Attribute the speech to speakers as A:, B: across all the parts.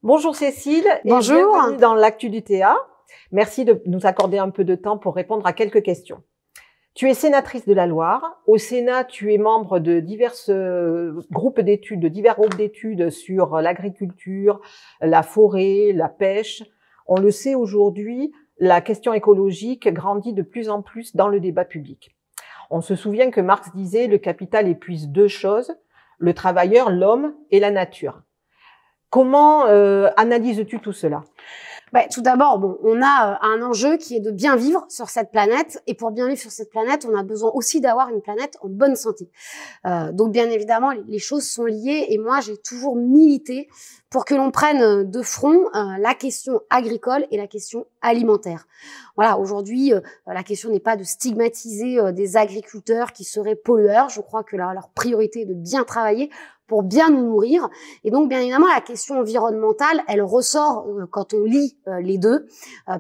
A: Bonjour Cécile.
B: Bonjour.
A: Et bienvenue dans l'Actu du TA. Merci de nous accorder un peu de temps pour répondre à quelques questions. Tu es sénatrice de la Loire. Au Sénat, tu es membre de divers groupes d'études sur l'agriculture, la forêt, la pêche. On le sait aujourd'hui, la question écologique grandit de plus en plus dans le débat public. On se souvient que Marx disait « le capital épuise deux choses, le travailleur, l'homme et la nature ». Comment analyses-tu tout cela ?
B: Tout d'abord, on a un enjeu qui est de bien vivre sur cette planète. Et pour bien vivre sur cette planète, on a besoin aussi d'avoir une planète en bonne santé. Donc, bien évidemment, les choses sont liées. Et moi, j'ai toujours milité pour que l'on prenne de front la question agricole et la question alimentaire. Voilà, aujourd'hui, la question n'est pas de stigmatiser des agriculteurs qui seraient pollueurs. Je crois que leur priorité est de bien travailler pour bien nous nourrir. Et donc, bien évidemment, la question environnementale, elle ressort quand on lit les deux,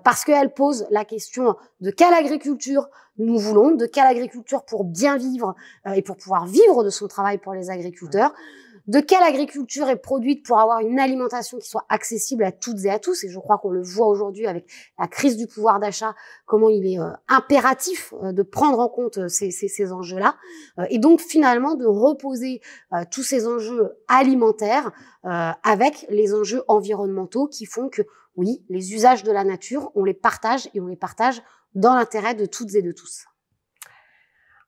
B: parce qu'elle pose la question de quelle agriculture nous voulons, de quelle agriculture pour bien vivre et pour pouvoir vivre de son travail pour les agriculteurs, de quelle agriculture est produite pour avoir une alimentation qui soit accessible à toutes et à tous. Et je crois qu'on le voit aujourd'hui avec la crise du pouvoir d'achat, comment il est impératif de prendre en compte ces enjeux-là. Et donc, finalement, de reposer tous ces enjeux alimentaires avec les enjeux environnementaux qui font que, oui, les usages de la nature, on les partage et on les partage dans l'intérêt de toutes et de tous.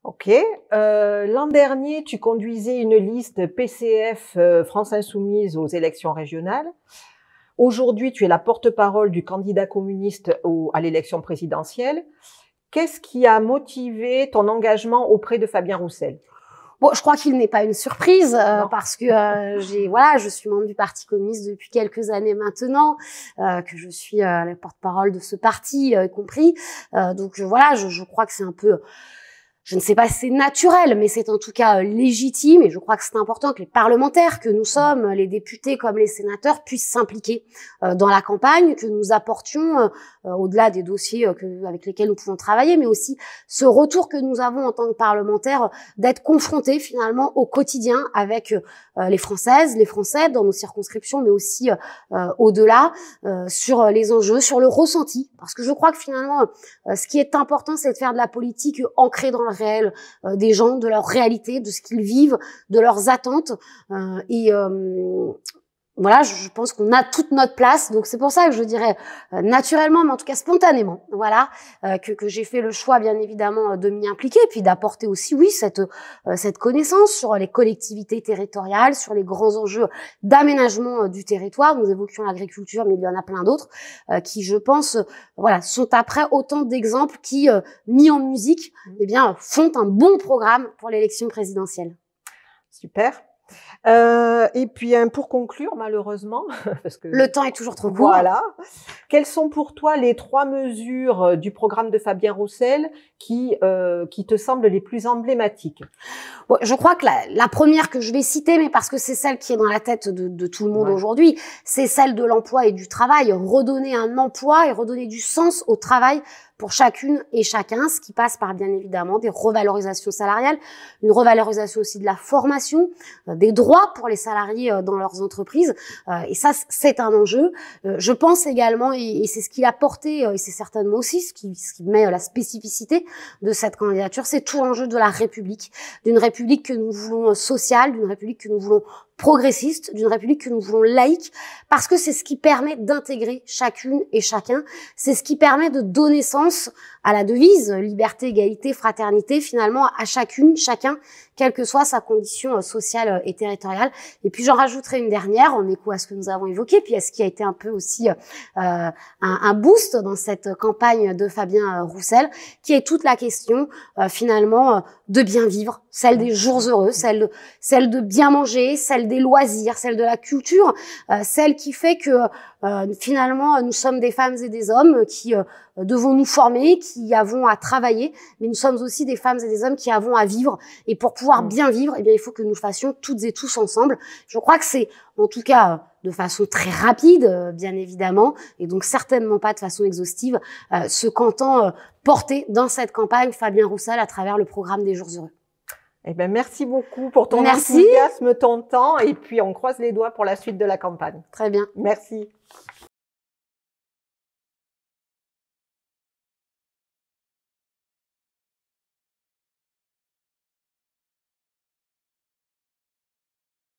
A: Ok. L'an dernier, tu conduisais une liste PCF France Insoumise aux élections régionales. Aujourd'hui, tu es la porte-parole du candidat communiste à l'élection présidentielle. Qu'est-ce qui a motivé ton engagement auprès de Fabien Roussel ?
B: Bon, je crois qu'il n'est pas une surprise parce que je suis membre du Parti communiste depuis quelques années maintenant, que je suis la porte-parole de ce parti y compris. Donc je crois que c'est un peu, je ne sais pas si c'est naturel, mais c'est en tout cas légitime et je crois que c'est important que les parlementaires que nous sommes, les députés comme les sénateurs, puissent s'impliquer dans la campagne, que nous apportions, au-delà des dossiers avec lesquels nous pouvons travailler, mais aussi ce retour que nous avons en tant que parlementaires d'être confrontés finalement au quotidien avec les Françaises, les Français dans nos circonscriptions, mais aussi au-delà sur les enjeux, sur le ressenti. Parce que je crois que finalement, ce qui est important, c'est de faire de la politique ancrée dans le réel des gens, de leur réalité, de ce qu'ils vivent, de leurs attentes. Voilà, je pense qu'on a toute notre place. Donc c'est pour ça que je dirais naturellement, mais en tout cas spontanément, voilà, que j'ai fait le choix bien évidemment de m'y impliquer, et puis d'apporter aussi, oui, cette connaissance sur les collectivités territoriales, sur les grands enjeux d'aménagement du territoire. Nous évoquions l'agriculture, mais il y en a plein d'autres qui, je pense, sont après autant d'exemples qui, mis en musique, font un bon programme pour l'élection présidentielle.
A: Super. Et puis pour conclure, malheureusement, parce que
B: le temps est toujours trop court.
A: Voilà. Quelles sont pour toi les 3 mesures du programme de Fabien Roussel qui te semblent les plus emblématiques ?
B: Bon, je crois que la première que je vais citer, mais parce que c'est celle qui est dans la tête de tout le monde aujourd'hui, c'est celle de l'emploi et du travail. Redonner un emploi et redonner du sens au travail pour chacune et chacun, ce qui passe par bien évidemment des revalorisations salariales, une revalorisation aussi de la formation, des droits pour les salariés dans leurs entreprises. Et ça, c'est un enjeu. Je pense également, et c'est ce qu'il a porté, et c'est certainement aussi ce qui met la spécificité de cette candidature, c'est tout l'enjeu de la République, d'une République que nous voulons sociale, d'une République que nous voulons progressiste, d'une République que nous voulons laïque, parce que c'est ce qui permet d'intégrer chacune et chacun, c'est ce qui permet de donner sens à la devise liberté, égalité, fraternité, finalement à chacune, chacun, quelle que soit sa condition sociale et territoriale. Et puis j'en rajouterai une dernière en écho à ce que nous avons évoqué, puis à ce qui a été un peu aussi un boost dans cette campagne de Fabien Roussel, qui est toute la question finalement de bien vivre, celle des jours heureux, celle de bien manger, celle des loisirs, celle de la culture, celle qui fait que finalement nous sommes des femmes et des hommes qui devons nous former, qui avons à travailler, mais nous sommes aussi des femmes et des hommes qui avons à vivre. Et pour pouvoir bien vivre, il faut que nous fassions toutes et tous ensemble. Je crois que c'est, en tout cas, de façon très rapide, bien évidemment, et donc certainement pas de façon exhaustive, ce qu'entend porter dans cette campagne Fabien Roussel à travers le programme des Jours Heureux.
A: Eh ben, merci beaucoup pour ton
B: Merci.
A: enthousiasme, ton temps, et puis on croise les doigts pour la suite de la campagne.
B: Très bien.
A: Merci.